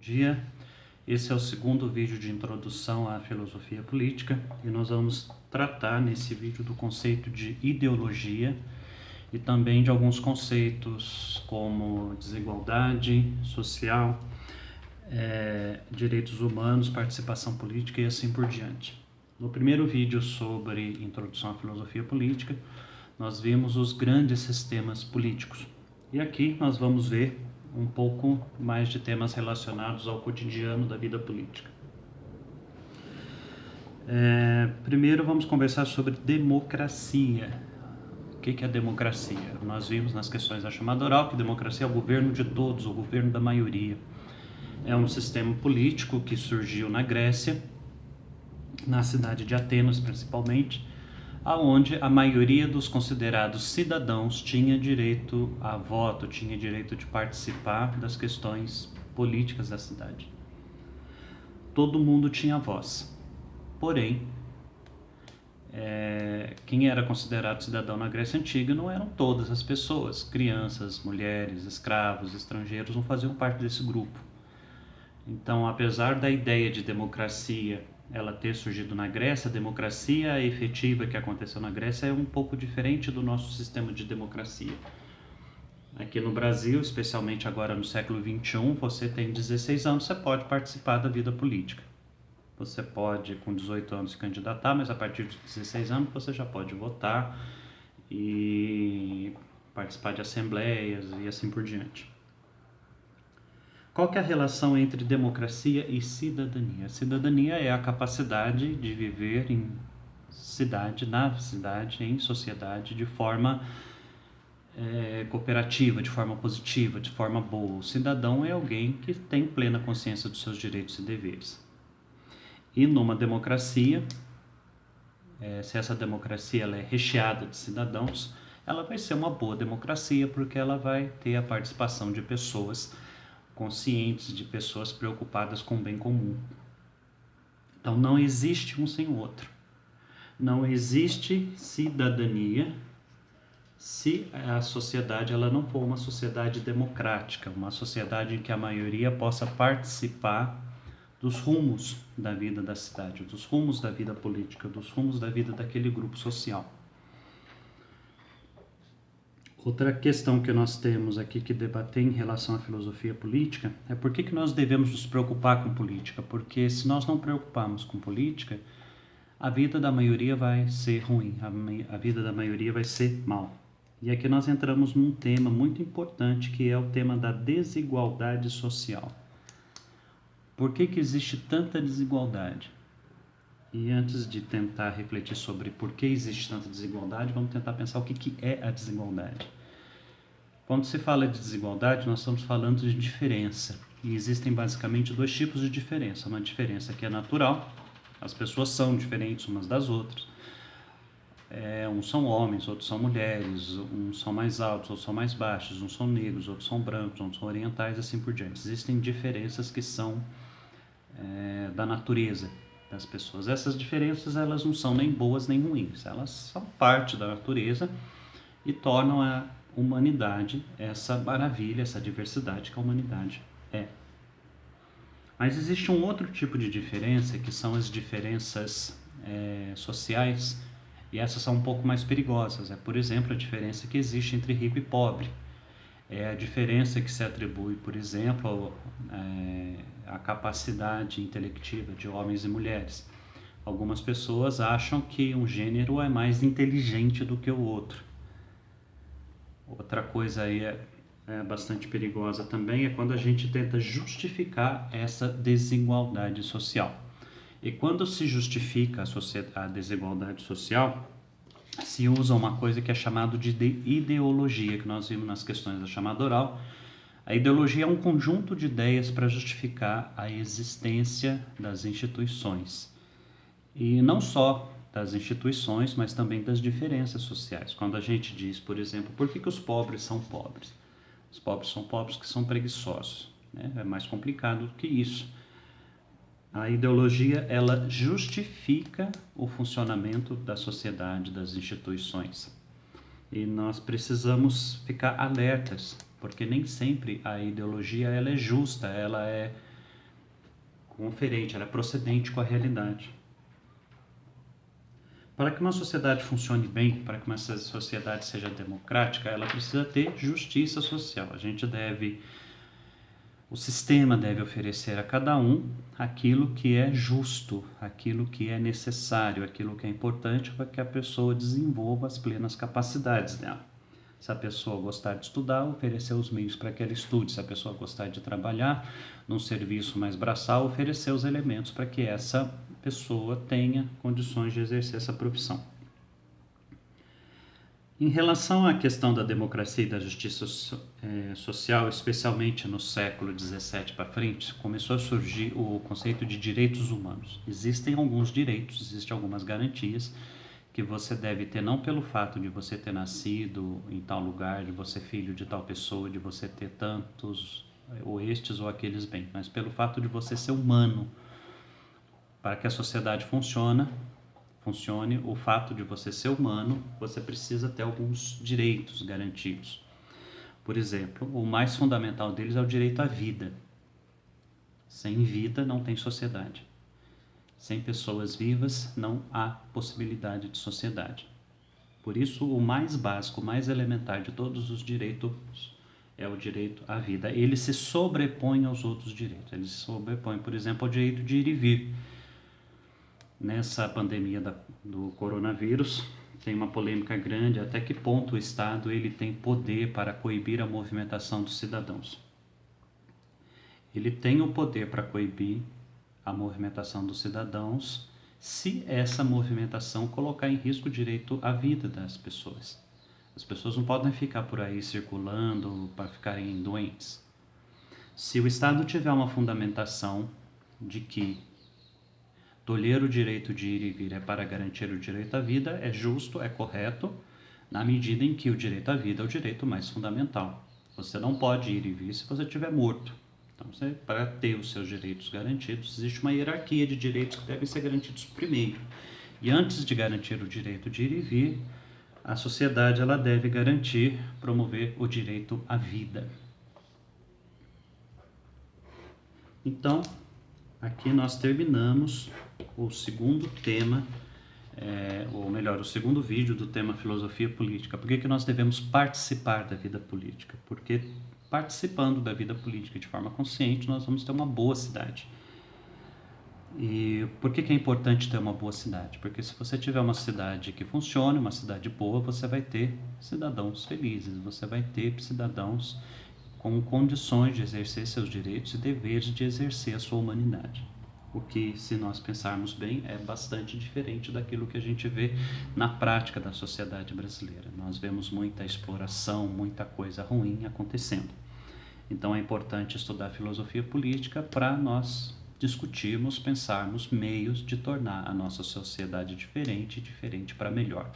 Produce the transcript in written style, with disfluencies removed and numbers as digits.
Dia. Esse é o segundo vídeo de introdução à filosofia política e nós vamos tratar nesse vídeo do conceito de ideologia e também de alguns conceitos como desigualdade social, direitos humanos, participação política e assim por diante. No primeiro vídeo sobre introdução à filosofia política, nós vimos os grandes sistemas políticos. E aqui nós vamos ver um pouco mais de temas relacionados ao cotidiano da vida política. Primeiro vamos conversar sobre democracia. O que é democracia? Nós vimos nas questões da chamada oral que democracia é o governo de todos, o governo da maioria. É um sistema político que surgiu na Grécia, na cidade de Atenas principalmente, aonde a maioria dos considerados cidadãos tinha direito a voto, tinha direito de participar das questões políticas da cidade. Todo mundo tinha voz. Porém, quem era considerado cidadão na Grécia Antiga não eram todas as pessoas. Crianças, mulheres, escravos, estrangeiros não faziam parte desse grupo. Então, apesar da ideia de democracia ela ter surgido na Grécia, a democracia efetiva que aconteceu na Grécia é um pouco diferente do nosso sistema de democracia. Aqui no Brasil, especialmente agora no século XXI, você tem 16 anos, você pode participar da vida política. Você pode, com 18 anos, se candidatar, mas a partir de 16 anos você já pode votar e participar de assembleias e assim por diante. Qual que é a relação entre democracia e cidadania? Cidadania é a capacidade de viver em cidade, na cidade, em sociedade, de forma cooperativa, de forma positiva, de forma boa. O cidadão é alguém que tem plena consciência dos seus direitos e deveres. E numa democracia, se essa democracia ela é recheada de cidadãos, ela vai ser uma boa democracia porque ela vai ter a participação de pessoas conscientes, de pessoas preocupadas com o bem comum. Então não existe um sem o outro. Não existe cidadania se a sociedade ela não for uma sociedade democrática, uma sociedade em que a maioria possa participar dos rumos da vida da cidade, dos rumos da vida política, dos rumos da vida daquele grupo social. Outra questão que nós temos aqui que debater em relação à filosofia política é por que nós devemos nos preocupar com política? Porque se nós não preocuparmos com política, a vida da maioria vai ser ruim, a vida da maioria vai ser mal. E aqui nós entramos num tema muito importante que é o tema da desigualdade social. Por que existe tanta desigualdade? E antes de tentar refletir sobre por que existe tanta desigualdade, vamos tentar pensar o que é a desigualdade. Quando se fala de desigualdade, nós estamos falando de diferença. E existem basicamente dois tipos de diferença. Uma diferença que é natural, as pessoas são diferentes umas das outras. Uns são homens, outros são mulheres, uns são mais altos, outros são mais baixos, uns são negros, outros são brancos, outros são orientais e assim por diante. Existem diferenças que são da natureza das pessoas. Essas diferenças elas não são nem boas nem ruins, elas são parte da natureza e tornam a humanidade essa maravilha, essa diversidade que a humanidade é. Mas existe um outro tipo de diferença que são as diferenças sociais e essas são um pouco mais perigosas. Por exemplo, a diferença que existe entre rico e pobre. É a diferença que se atribui, por exemplo, à capacidade intelectiva de homens e mulheres. Algumas pessoas acham que um gênero é mais inteligente do que o outro. Outra coisa aí bastante perigosa também é quando a gente tenta justificar essa desigualdade social. E quando se justifica a desigualdade social, se usa uma coisa que é chamado de ideologia, que nós vimos nas questões da chamada oral. A ideologia é um conjunto de ideias para justificar a existência das instituições. E não só das instituições, mas também das diferenças sociais. Quando a gente diz, por exemplo, por que os pobres são pobres? Os pobres são pobres que são preguiçosos. É mais complicado do que isso. A ideologia, ela justifica o funcionamento da sociedade, das instituições. E nós precisamos ficar alertas, porque nem sempre a ideologia ela é justa, ela é conferente, ela é procedente com a realidade. Para que uma sociedade funcione bem, para que uma sociedade seja democrática, ela precisa ter justiça social. O sistema deve oferecer a cada um aquilo que é justo, aquilo que é necessário, aquilo que é importante para que a pessoa desenvolva as plenas capacidades dela. Se a pessoa gostar de estudar, oferecer os meios para que ela estude. Se a pessoa gostar de trabalhar num serviço mais braçal, oferecer os elementos para que essa pessoa tenha condições de exercer essa profissão. Em relação à questão da democracia e da justiça social, especialmente no século XVII para frente, começou a surgir o conceito de direitos humanos. Existem alguns direitos, existem algumas garantias que você deve ter, não pelo fato de você ter nascido em tal lugar, de você ser filho de tal pessoa, de você ter tantos ou estes ou aqueles bens, mas pelo fato de você ser humano. Para que a sociedade funcione, o fato de você ser humano, você precisa ter alguns direitos garantidos. Por exemplo, o mais fundamental deles é o direito à vida. Sem vida não tem sociedade. Sem pessoas vivas não há possibilidade de sociedade. Por isso, o mais básico, o mais elementar de todos os direitos é o direito à vida. Ele se sobrepõe aos outros direitos. Ele se sobrepõe, por exemplo, ao direito de ir e vir. Nessa pandemia do coronavírus, tem uma polêmica grande até que ponto o Estado ele tem poder para coibir a movimentação dos cidadãos. Ele tem o poder para coibir a movimentação dos cidadãos se essa movimentação colocar em risco o direito à vida das pessoas. As pessoas não podem ficar por aí circulando para ficarem doentes. Se o Estado tiver uma fundamentação de que tolher o direito de ir e vir é para garantir o direito à vida, é justo, é correto, na medida em que o direito à vida é o direito mais fundamental. Você não pode ir e vir se você estiver morto. Então, para ter os seus direitos garantidos, existe uma hierarquia de direitos que devem ser garantidos primeiro. E antes de garantir o direito de ir e vir, a sociedade ela deve garantir, promover o direito à vida. Então, aqui nós terminamos o segundo tema, o segundo vídeo do tema filosofia política. Por que nós devemos participar da vida política? Porque participando da vida política de forma consciente, nós vamos ter uma boa cidade. E por que é importante ter uma boa cidade? Porque se você tiver uma cidade que funcione, uma cidade boa, você vai ter cidadãos felizes, você vai ter cidadãos com condições de exercer seus direitos e deveres de exercer a sua humanidade. O que, se nós pensarmos bem, é bastante diferente daquilo que a gente vê na prática da sociedade brasileira. Nós vemos muita exploração, muita coisa ruim acontecendo. Então é importante estudar filosofia política para nós discutirmos, pensarmos meios de tornar a nossa sociedade diferente para melhor.